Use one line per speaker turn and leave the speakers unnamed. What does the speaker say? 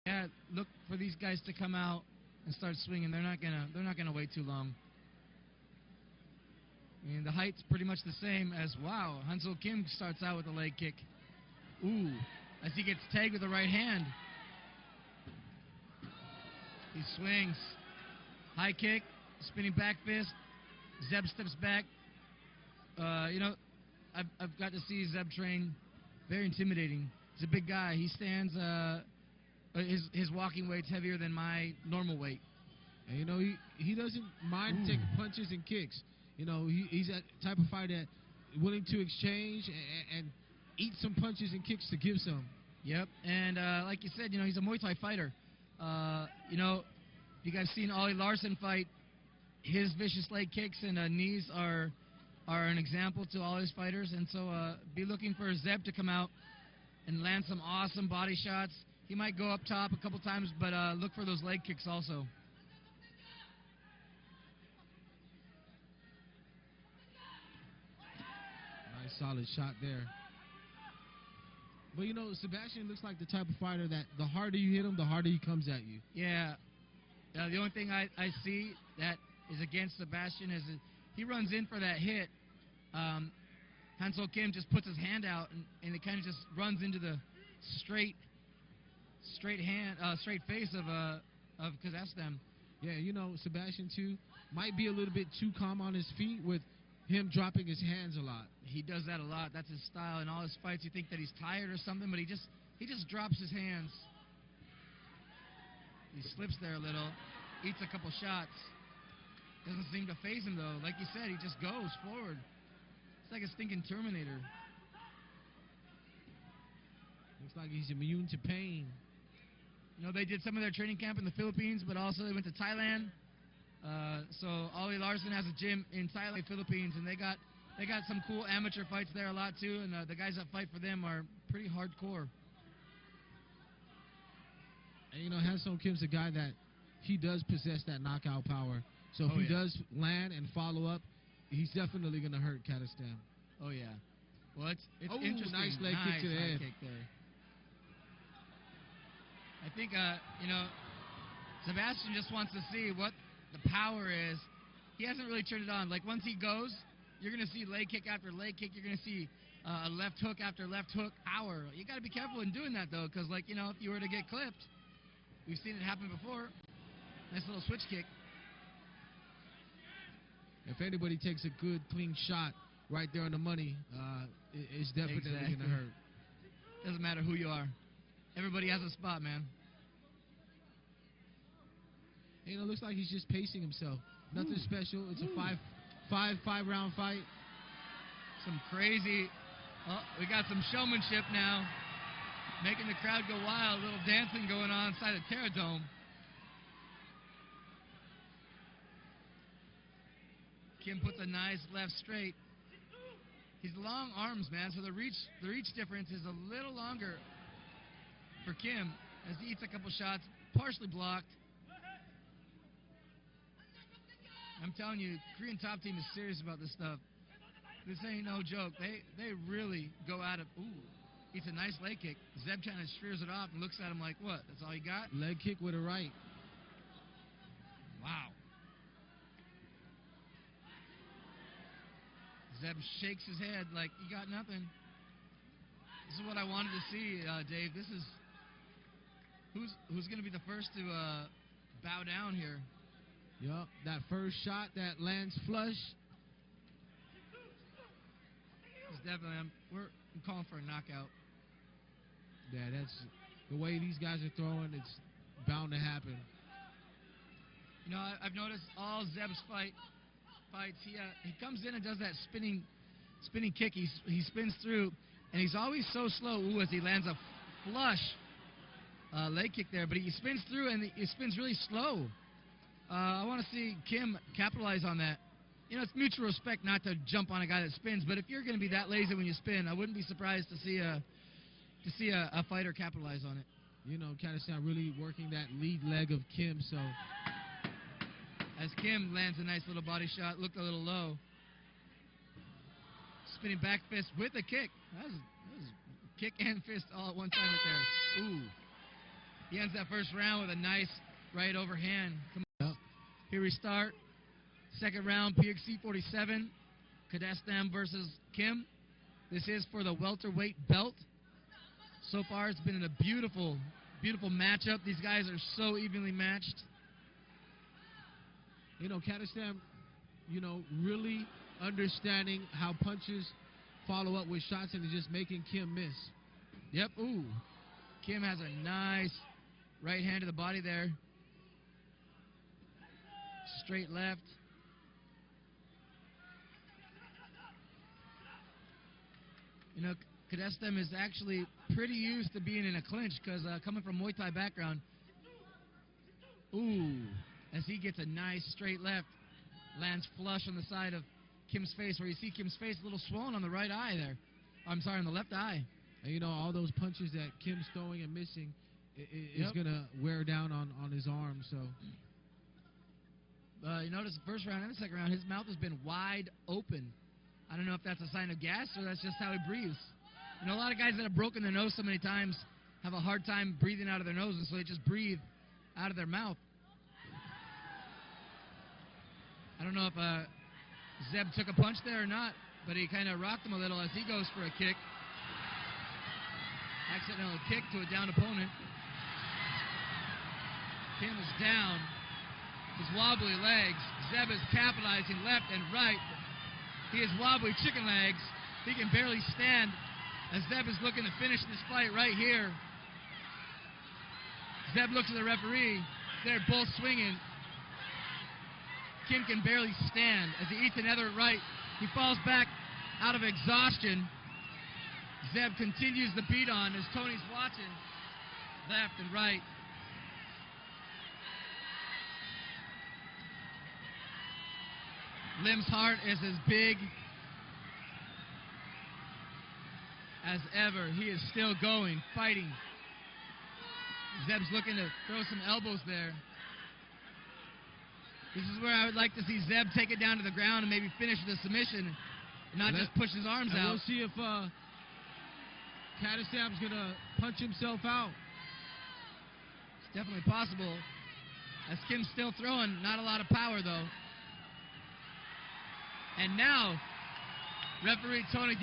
Yeah, look for these guys to come out and start swinging. They're not gonna wait too long. I mean, the height's pretty much the same as, wow, Hansel Kim starts out with a leg kick. Ooh, as he gets tagged with the right hand. He swings. High kick, spinning back fist. Zeb steps back. You know, I've got to see Zeb train. Very intimidating. He's a big guy. He stands, his walking weight's heavier than my normal weight.
And, you know, he doesn't mind taking punches and kicks. You know, he's that type of fighter that willing to exchange and eat some punches and kicks to give some.
Yep, and like you said, you know, he's a Muay Thai fighter. You know, if you guys seen Ollie Larson fight, his vicious leg kicks and knees are an example to all his fighters. And so be looking for Zeb to come out and land some awesome body shots. He might go up top a couple times, but look for those leg kicks also.
Nice solid shot there. But, you know, Zebaztian looks like the type of fighter that the harder you hit him, the harder he comes at you.
Yeah. The only thing I see that is against Zebaztian is he runs in for that hit. Hansel Kim just puts his hand out, and it kind of just runs into the straight face of Kadestam.
Yeah, you know, Zebaztian, too, might be a little bit too calm on his feet with him dropping his hands a lot.
He does that a lot. That's his style. In all his fights, you think that he's tired or something, but he just drops his hands. He slips there a little, eats a couple shots. Doesn't seem to faze him, though. Like you said, he just goes forward. It's like a stinking Terminator.
Looks like he's immune to pain.
You know, they did some of their training camp in the Philippines, but also they went to Thailand. So Ollie Larson has a gym in Thailand, Philippines, and they got some cool amateur fights there a lot too. And the guys that fight for them are pretty hardcore.
And you know, Hansel Kim's a guy that he does possess that knockout power. So if he does land and follow up, he's definitely going to hurt Kadestam.
Oh yeah. Well, it's interesting.
Nice leg kick to the head.
Kick there. I think you know, Zebaztian just wants to see what the power is. He hasn't really turned it on. Like once he goes, you're going to see leg kick after leg kick. You're going to see a left hook after left hook. Power. You got to be careful in doing that though, because like, you know, if you were to get clipped, we've seen it happen before. Nice little switch kick.
If anybody takes a good, clean shot right there on the money, it's definitely going to hurt.
Doesn't matter who you are. Everybody has a spot, man.
You know, looks like he's just pacing himself. Nothing special. It's a five-round fight.
Some crazy. Oh, we got some showmanship now, making the crowd go wild. A little dancing going on inside the Terradome. Kim puts a nice left straight. He's long arms, man, so the reach difference is a little longer for Kim as he eats a couple shots, partially blocked. I'm telling you, Korean top team is serious about this stuff. This ain't no joke. They really go at it. Ooh, eats a nice leg kick. Zeb kind of shears it off and looks at him like, what? That's all you got?
Leg kick with a right.
Wow. Zeb shakes his head like, you got nothing. This is what I wanted to see, Dave. This is who's going to be the first to bow down here.
Yup, that first shot that lands flush.
It's definitely, I'm calling for a knockout.
Yeah, that's the way these guys are throwing. It's bound to happen.
You know, I've noticed all Zeb's fights. He comes in and does that spinning kick. He spins through, and he's always so slow. Ooh, as he lands a flush leg kick there, but he spins through and he spins really slow. I want to see Kim capitalize on that. You know, it's mutual respect not to jump on a guy that spins, but if you're going to be that lazy when you spin, I wouldn't be surprised to see a fighter capitalize on it.
You know, Kadestam really working that lead leg of Kim, so
as Kim lands a nice little body shot, looked a little low. Spinning back fist with a kick. That was kick and fist all at one time right there. Ooh. He ends that first round with a nice right overhand. Come on.
Yep.
Here we start. Second round, PXC 47. Kadestam versus Kim. This is for the welterweight belt. So far, it's been a beautiful, beautiful matchup. These guys are so evenly matched.
You know, Kadestam, you know, really understanding how punches follow up with shots and just making Kim miss.
Yep. Ooh. Kim has a nice right hand to the body there. Straight left. You know, Kadestam is actually pretty used to being in a clinch because coming from Muay Thai background. Ooh. As he gets a nice straight left. Lands flush on the side of Kim's face, where you see Kim's face a little swollen on the right eye there. I'm sorry, on the left eye.
And, you know, all those punches that Kim's throwing and missing is
Yep.
going to wear down on his arm. So,
you notice the first round and the second round, his mouth has been wide open. I don't know if that's a sign of gas or that's just how he breathes. You know, a lot of guys that have broken their nose so many times have a hard time breathing out of their nose, and so they just breathe out of their mouth. I don't know if Zeb took a punch there or not, but he kind of rocked him a little as he goes for a kick. Accidental kick to a downed opponent. Kim is down. His wobbly legs. Zeb is capitalizing left and right. He has wobbly chicken legs. He can barely stand as Zeb is looking to finish this fight right here. Zeb looks at the referee. They're both swinging. Kim can barely stand as he eats another right. He falls back out of exhaustion. Zeb continues the beat on as Tony's watching left and right. Lim's heart is as big as ever. He is still going, fighting. Zeb's looking to throw some elbows there. This is where I would like to see Zeb take it down to the ground and maybe finish the submission and not just push his arms out.
We'll see if Kadestam's going to punch himself out.
It's definitely possible. As Kim's still throwing, not a lot of power though. And now, referee Tony